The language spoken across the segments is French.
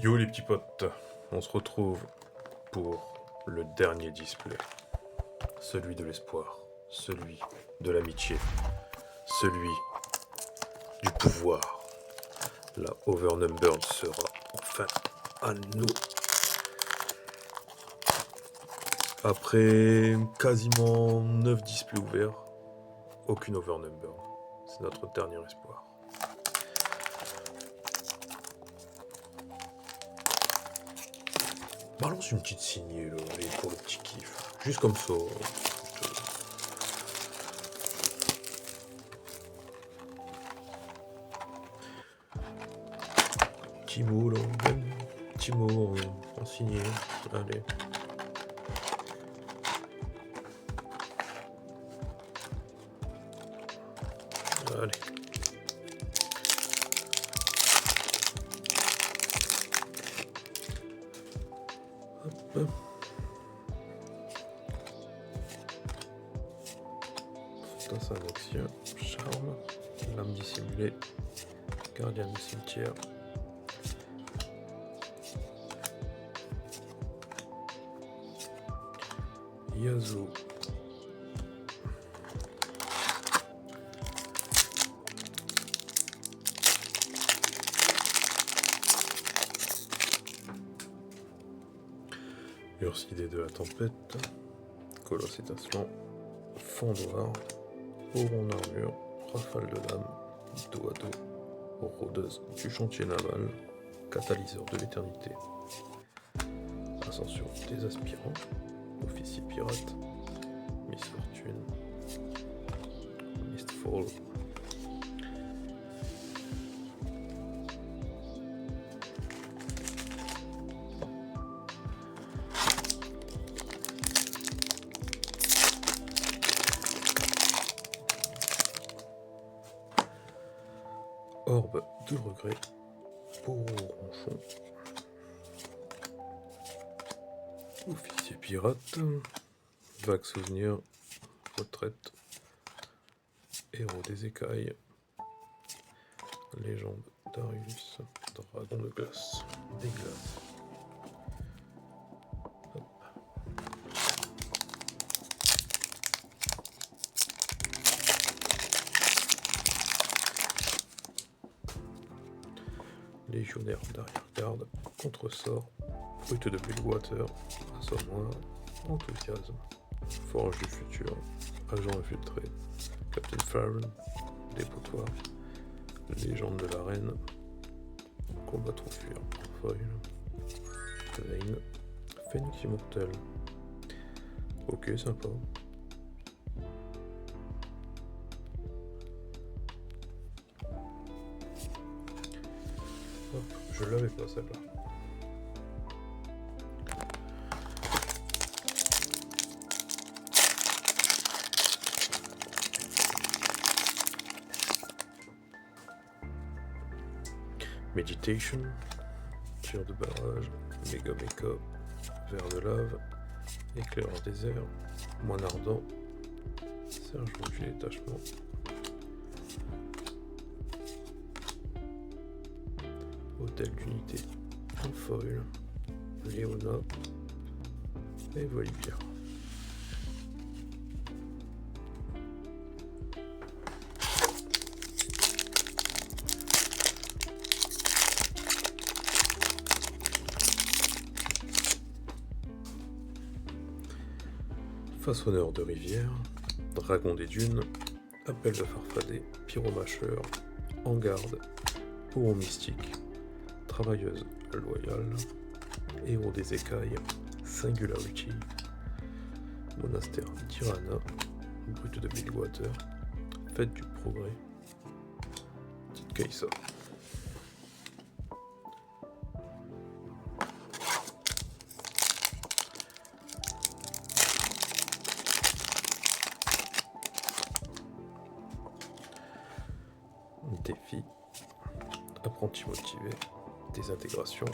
Yo les petits potes, on se retrouve pour le dernier display. Celui de l'espoir, celui de l'amitié, celui du pouvoir. La Overnumbered sera enfin à nous. Après quasiment 9 displays ouverts, aucune Overnumbered. C'est notre dernier espoir. Balance une petite signée là, allez, pour le petit kiff. Juste comme ça. Petit mot là, petit mot en signé. Allez. Allez. Hop. Fantas Anaxia, Charme, Lame dissimulée, Gardien du cimetière. Yazo. Ursidé de la tempête, Colosse étincelant, Fond noir, Oron armure, Rafale de lame, dos à dos, Rôdeuse du chantier naval, Catalyseur de l'éternité, Ascension des aspirants, Officier pirate, Miss Fortune, Mistfall. Orbe de regret, Poro ronchon, Officier pirate, Vague souvenir, Retraite, Héros des écailles, Légende d'Arius, Dragon de glace, des glaces. Hop. Légionnaire d'arrière-garde, Contresort, Brute de Billwater, Assommoir, Enthousiasme, Forge du futur, Agent infiltré, Captain Farron, Dépotoir, Légende de la reine, Combattre ou fuir, Foil, Veine, Phénix immortel. Ok, sympa. Hop, je l'avais pas celle-là. Meditation, tir de barrage, méga mecha, verre de lave, éclaireur désert, moine ardent, serge rouge et détachement, hôtel d'unité, un foil, Léona et Volibear. Façonneur de rivière, Dragon des dunes, Appel de farfadet, Pyromâcheur, En garde, Oron mystique, Travailleuse loyale, Héros des écailles, Singularity, Monastère d'Irana, Brute de Billwater, Fête du progrès, Petite Kaisa. Défi, Apprenti motivé, Désintégration,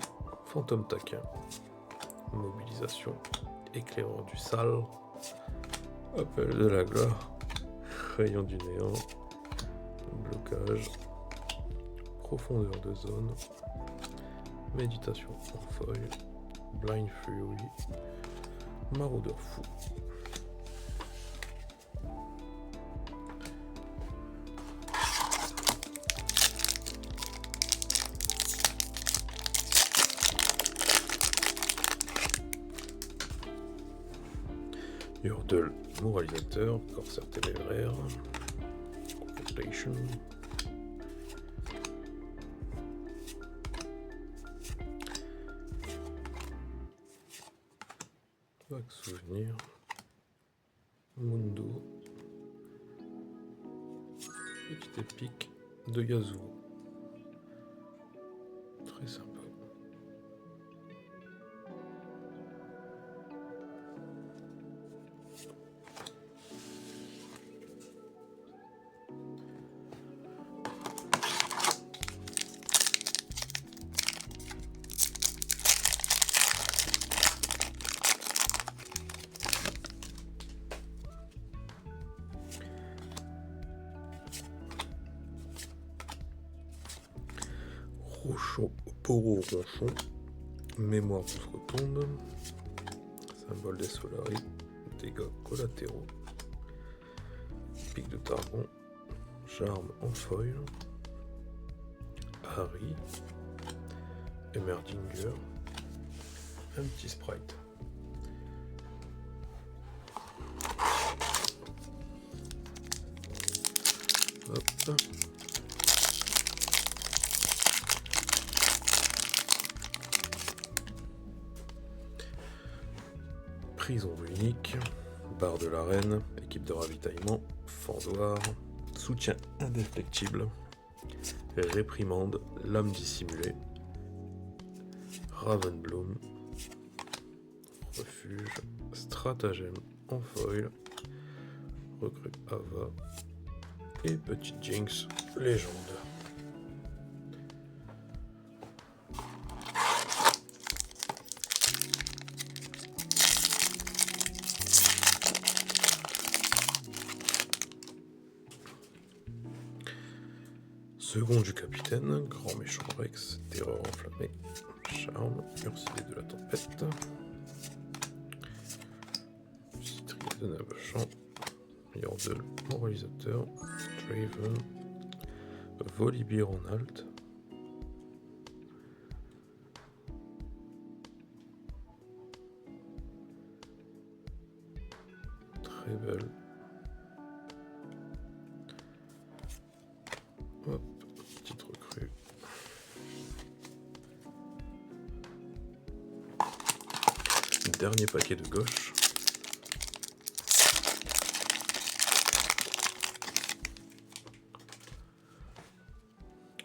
Fantôme taquin, Mobilisation, Éclaireur du sale, Appel de la gloire, Rayon du néant, Blocage, Profondeur de zone, Méditation en foil, Blind Fury, Maraudeur fou. Yordle, moralisateur, corsaire téméraire, Contemplation, vague souvenir, Mundo, petite épique de Yasuo, très sympa. Rochon, Poro Ronchon, mémoire outre-tombe, symbole des Solari, dégâts collatéraux, pic de Targon, charme en foil, Harry, Emerdinger, un petit sprite. Hop. Prison unique, barre de l'arène, équipe de ravitaillement, fendoir, soutien indéfectible, réprimande, lame dissimulée, Ravenbloom, refuge, stratagème en foil, recrue Ava et petite Jinx légende. Second du capitaine, grand méchant Rex, terreur enflammée, charme, Urside de la tempête, citrier de Navachant, Yordle, moralisateur, Draven, Volibear en alt, très belle. Hop, petite recrue. Dernier paquet de gauche.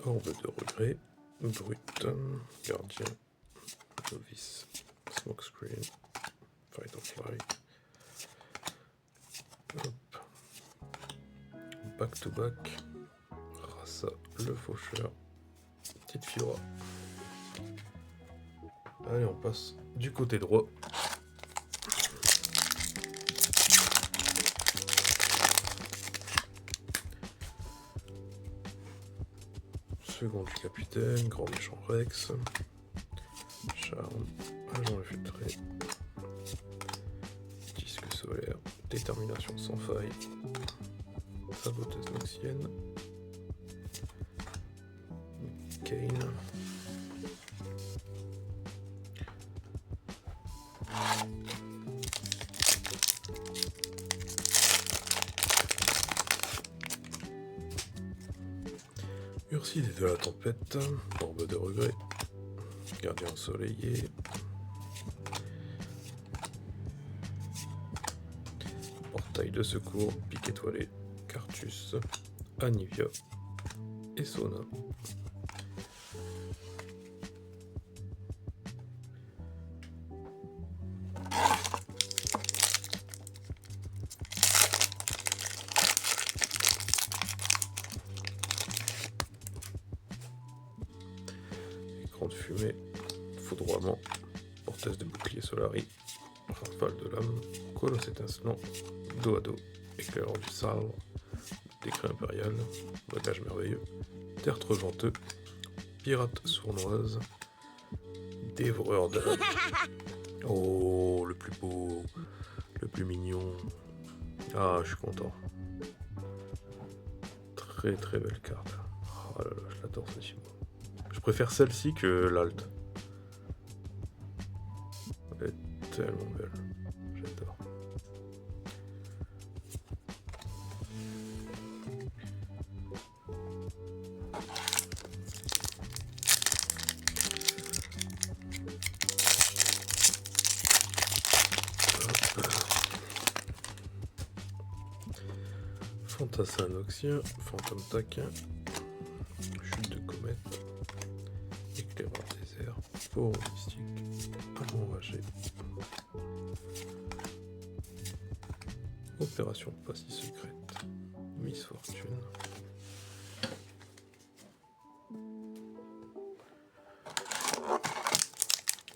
Orbe de regret, brut, gardien, novice, smokescreen, fight or fly. Hop. Back to back. Rassa, le faucheur, petite Fiora. Allez, on passe du côté droit. Second du capitaine, grand méchant Rex, charme, agent infiltré, disque solaire, détermination sans faille, saboteuse noxienne, Kane, Urside de la tempête, orbe de regret, gardien ensoleillé, portail de secours, pic étoilé, Cartus, Anivia et Sona. Écran de fumée, foudroiement, portaise de bouclier Solari, rafale de lame, colosse étincelant, dos à dos, éclaireur du sabre, décret impérial, bagage merveilleux, tertre venteux, pirate sournoise, Dévoreur d'âme. Oh, le plus beau, le plus mignon. Ah, je suis content. Très très belle carte. Oh là là, je l'adore ce Timo. Je préfère celle-ci que l'alt. Elle est tellement belle. J'adore. Fantassin Noxien, Fantôme Taquin, Chute de comète, Éclaireur désert, Forum mystique, Amant enragé, Opération Passie secrète, Miss Fortune.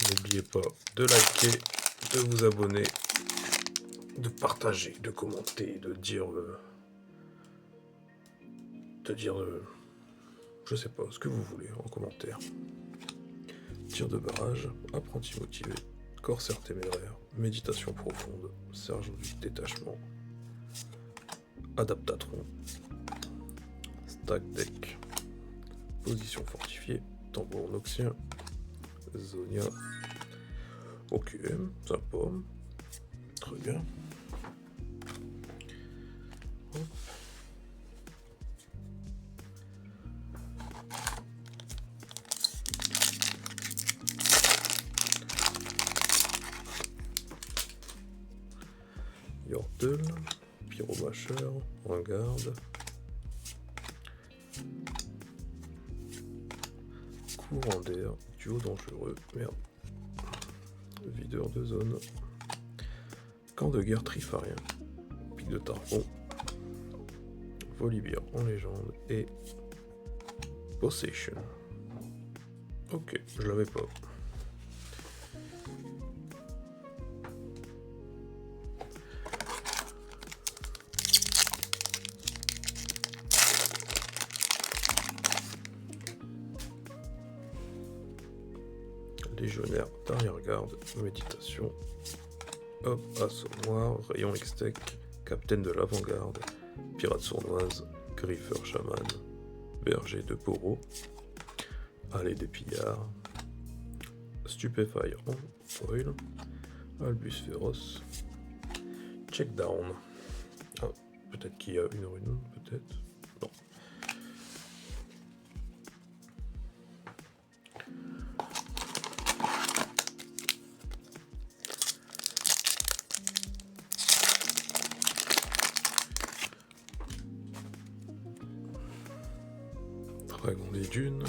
N'oubliez pas de liker, de vous abonner, de partager, de commenter, de dire je sais pas, ce que vous voulez en commentaire. Tir de barrage, apprenti motivé, corsaire téméraire, méditation profonde, sergent du détachement, adaptatron, stack deck, position fortifiée, tambour noxien, zonia. Ok, sympa, très bien. Hop. Yordle, Pyromacheur, en garde, courant d'air, duo dangereux, merde, videur de zone, camp de guerre trifarien, pic de Tarpon, Volibear en légende et Possession. Ok, je l'avais pas. Légionnaire d'arrière-garde, méditation, hop, assommoir, rayon extec, capitaine de l'avant-garde, pirate sournoise, griffeur chaman, berger de Poro, allée des pillards, stupéfy en foil, albus féroce, check down. Ah, peut-être qu'il y a une rune, peut-être. Non. Dragon des dunes,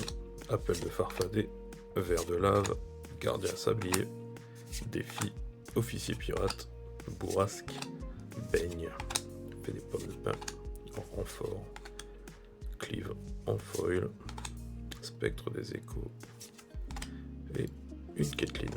appel de farfadet, ver de lave, gardien sablier, défi, officier pirate, bourrasque, baigne, fait des pommes de pain en renfort, cleave en foil, spectre des échos et une Caitlyn.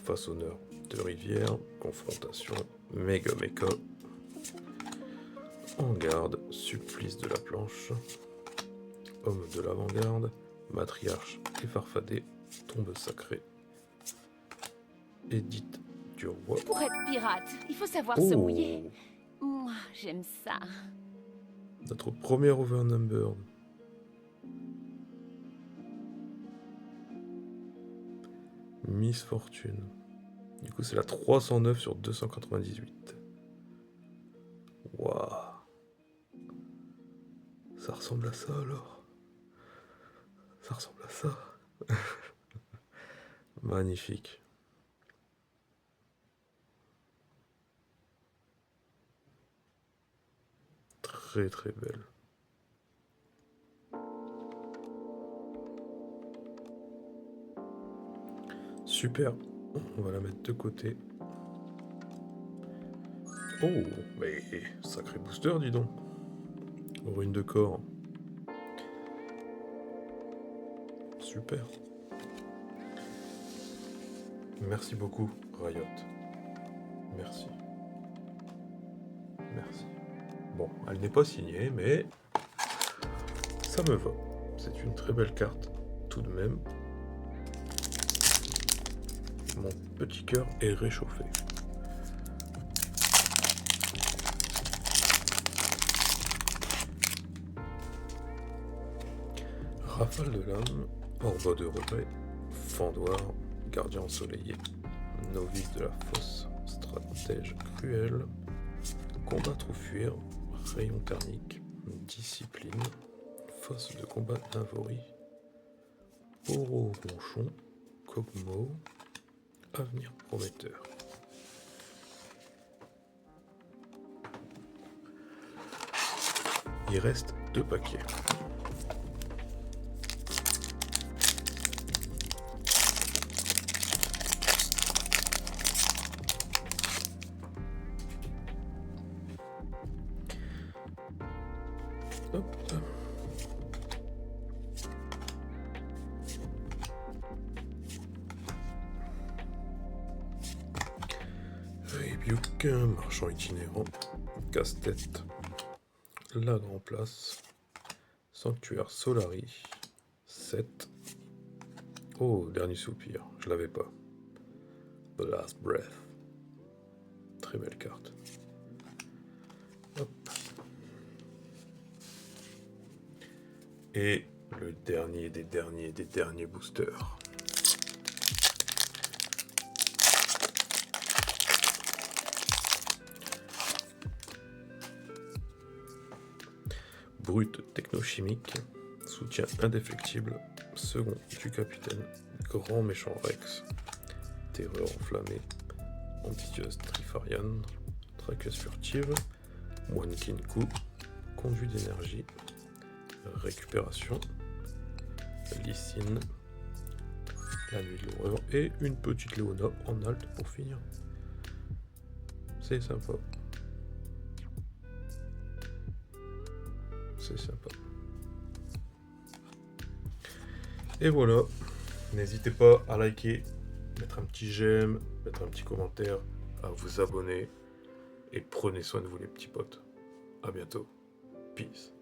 Façonneur de rivière, confrontation, méga mecha, en garde, supplice de la planche, homme de l'avant-garde, matriarche et farfadet, tombe sacrée, édite du roi. Pour être pirate, il faut savoir se mouiller. Moi, j'aime ça. Notre premier Overnumbered. Miss Fortune. Du coup, c'est la 309 sur 298. Waouh. Ça ressemble à ça alors. Ça ressemble à ça. Magnifique. Très très belle. Super. On va la mettre de côté. Oh, mais sacré booster, dis donc. Rune de corps. Super. Merci beaucoup, Riot. Merci. Merci. Bon, elle n'est pas signée, mais ça me va. C'est une très belle carte, tout de même. Mon petit cœur est réchauffé. Rafale de l'âme, orbe de regret, fendoir, gardien ensoleillé, novice de la fosse, stratège cruel, combattre ou fuir, rayon thermique, discipline, fosse de combat d'Invori, Oro ronchon, Kog'Maw, avenir prometteur. Il reste 2 paquets. Hop. Rebuke, marchand itinérant, casse-tête, la Grand Place, sanctuaire Solari, 7. Oh, dernier soupir, je l'avais pas. The Last Breath. Très belle carte. Hop. Et le dernier des derniers boosters. Brut technochimique, soutien indéfectible, second du capitaine, grand méchant Rex, terreur enflammée, ambitieuse Trifarian, traqueuse furtive, moine Kinku, conduit d'énergie, récupération, Lysine, la nuit de l'horreur et une petite Léona en alt pour finir. C'est sympa. C'est sympa. Et voilà. N'hésitez pas à liker, mettre un petit j'aime, mettre un petit commentaire, à vous abonner. Et prenez soin de vous les petits potes. À bientôt. Peace.